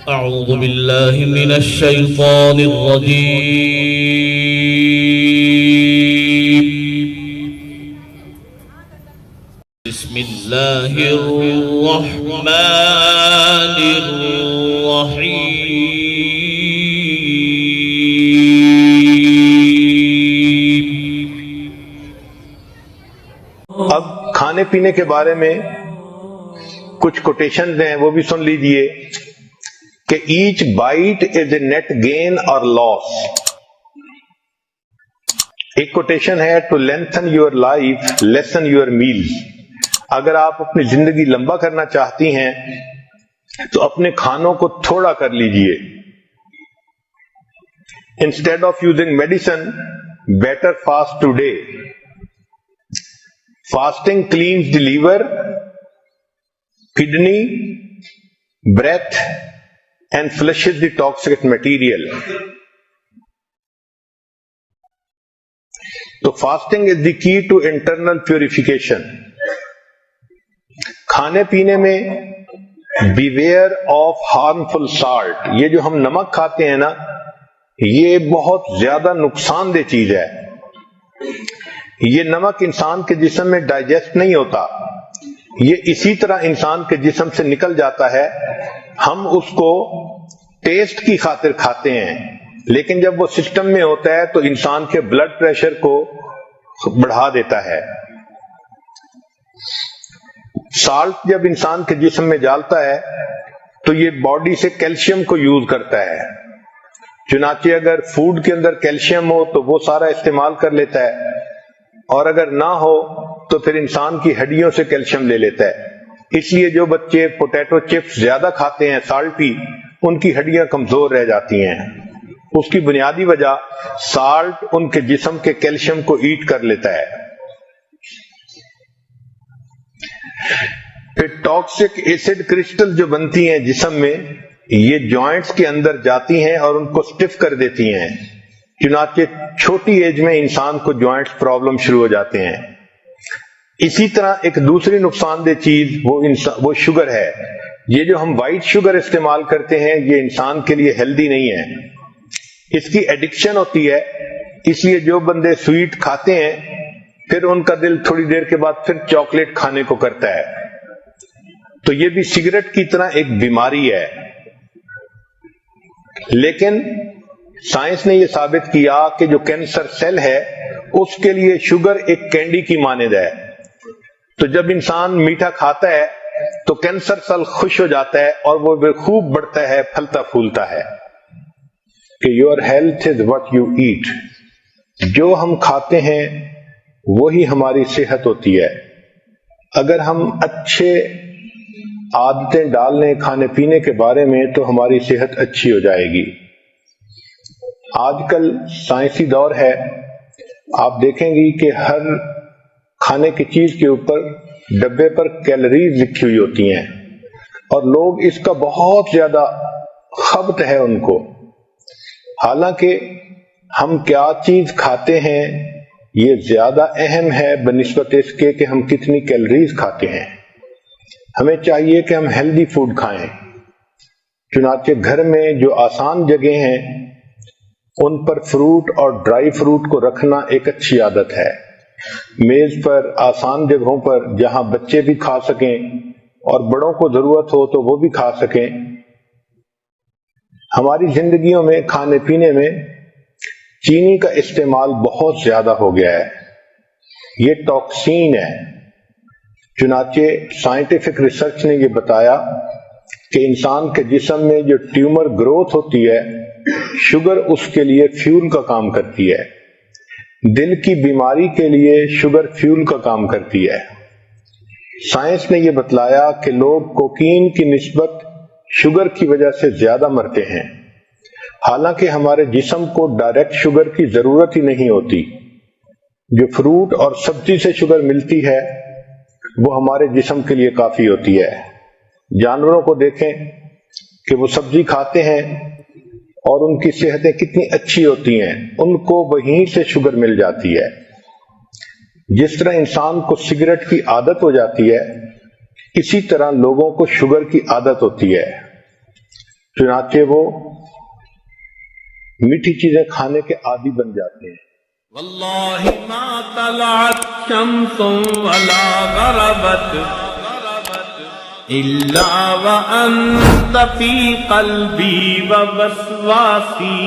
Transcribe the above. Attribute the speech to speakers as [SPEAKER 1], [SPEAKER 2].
[SPEAKER 1] أعوذ بالله من الشيطان الرجيم. بسم الله الرحمن الرحيم.
[SPEAKER 2] اب کھانے پینے کے بارے میں کچھ کوٹیشنز ہیں، وہ بھی سن لیجئے کہ each bite is a net gain اور لاس. ایک کوٹیشن ہے to lengthen your life lessen your meals. اگر آپ اپنی زندگی لمبا کرنا چاہتی ہیں تو اپنے کھانوں کو تھوڑا کر لیجئے. Instead of using medicine better fast today. Fasting cleanse the liver, kidney, breath and flushes the toxic material. تو fasting is the key to internal purification. کھانے پینے میں بیویئر آف ہارمفل سالٹ. یہ جو ہم نمک کھاتے ہیں نا، یہ بہت زیادہ نقصان دہ چیز ہے. یہ نمک انسان کے جسم میں ڈائجسٹ نہیں ہوتا، یہ اسی طرح انسان کے جسم سے نکل جاتا ہے. ہم اس کو ٹیسٹ کی خاطر کھاتے ہیں، لیکن جب وہ سسٹم میں ہوتا ہے تو انسان کے بلڈ پریشر کو بڑھا دیتا ہے. سالٹ جب انسان کے جسم میں جالتا ہے تو یہ باڈی سے کیلشیم کو یوز کرتا ہے. چنانچہ اگر فوڈ کے اندر کیلشیم ہو تو وہ سارا استعمال کر لیتا ہے، اور اگر نہ ہو تو پھر انسان کی ہڈیوں سے کیلشیم لے لیتا ہے. اس لیے جو بچے پوٹیٹو چپس زیادہ کھاتے ہیں سالٹی، ان کی ہڈیاں کمزور رہ جاتی ہیں. اس کی بنیادی وجہ سالٹ ان کے جسم کے کیلشیم کو ایٹ کر لیتا ہے. پھر ٹاکسک ایسڈ کرسٹل جو بنتی ہیں جسم میں، یہ جوائنٹس کے اندر جاتی ہیں اور ان کو سٹف کر دیتی ہیں. چنانچہ چھوٹی ایج میں انسان کو جوائنٹس پرابلم شروع ہو جاتے ہیں. اسی طرح ایک دوسری نقصان دہ چیز وہ شوگر ہے. یہ جو ہم وائٹ شوگر استعمال کرتے ہیں، یہ انسان کے لیے ہیلدی نہیں ہے. اس کی ایڈکشن ہوتی ہے، اس لیے جو بندے سویٹ کھاتے ہیں پھر ان کا دل تھوڑی دیر کے بعد پھر چاکلیٹ کھانے کو کرتا ہے. تو یہ بھی سگریٹ کی طرح ایک بیماری ہے. لیکن سائنس نے یہ ثابت کیا کہ جو کینسر سیل ہے اس کے لیے شوگر ایک کینڈی کی مانند ہے. تو جب انسان میٹھا کھاتا ہے تو کینسر سیل خوش ہو جاتا ہے اور وہ خوب بڑھتا ہے، پھلتا پھولتا ہے. کہ your health is what you eat. جو ہم کھاتے ہیں وہی ہماری صحت ہوتی ہے. اگر ہم اچھے عادتیں ڈال لیں کھانے پینے کے بارے میں تو ہماری صحت اچھی ہو جائے گی. آج کل سائنسی دور ہے، آپ دیکھیں گی کہ ہر کھانے کی چیز کے اوپر ڈبے پر کیلوریز لکھی ہوئی ہوتی ہیں، اور لوگ اس کا بہت زیادہ خبط ہے ان کو. حالانکہ ہم کیا چیز کھاتے ہیں یہ زیادہ اہم ہے بنسبت اس کے کہ ہم کتنی کیلوریز کھاتے ہیں. ہمیں چاہیے کہ ہم ہیلدی فوڈ کھائیں. چنانچہ گھر میں جو آسان جگہیں ہیں ان پر فروٹ اور ڈرائی فروٹ کو رکھنا ایک اچھی عادت ہے. میز پر آسان جگہوں پر جہاں بچے بھی کھا سکیں اور بڑوں کو ضرورت ہو تو وہ بھی کھا سکیں. ہماری زندگیوں میں کھانے پینے میں چینی کا استعمال بہت زیادہ ہو گیا ہے. یہ ٹاکسین ہے. چنانچہ سائنٹیفک ریسرچ نے یہ بتایا کہ انسان کے جسم میں جو ٹیومر گروتھ ہوتی ہے، شوگر اس کے لیے فیول کا کام کرتی ہے. دل کی بیماری کے لیے شوگر فیول کا کام کرتی ہے. سائنس نے یہ بتلایا کہ لوگ کوکین کی نسبت شوگر کی وجہ سے زیادہ مرتے ہیں، حالانکہ ہمارے جسم کو ڈائریکٹ شوگر کی ضرورت ہی نہیں ہوتی. جو فروٹ اور سبزی سے شوگر ملتی ہے وہ ہمارے جسم کے لیے کافی ہوتی ہے. جانوروں کو دیکھیں کہ وہ سبزی کھاتے ہیں اور ان کی صحتیں کتنی اچھی ہوتی ہیں، ان کو وہیں سے شوگر مل جاتی ہے. جس طرح انسان کو سگریٹ کی عادت ہو جاتی ہے، اسی طرح لوگوں کو شوگر کی عادت ہوتی ہے. چنانچہ وہ میٹھی چیزیں کھانے کے عادی بن جاتے ہیں.
[SPEAKER 3] واللہ ما طلعت شمس ولا غربت الا وانت فی قلبی ووسواسی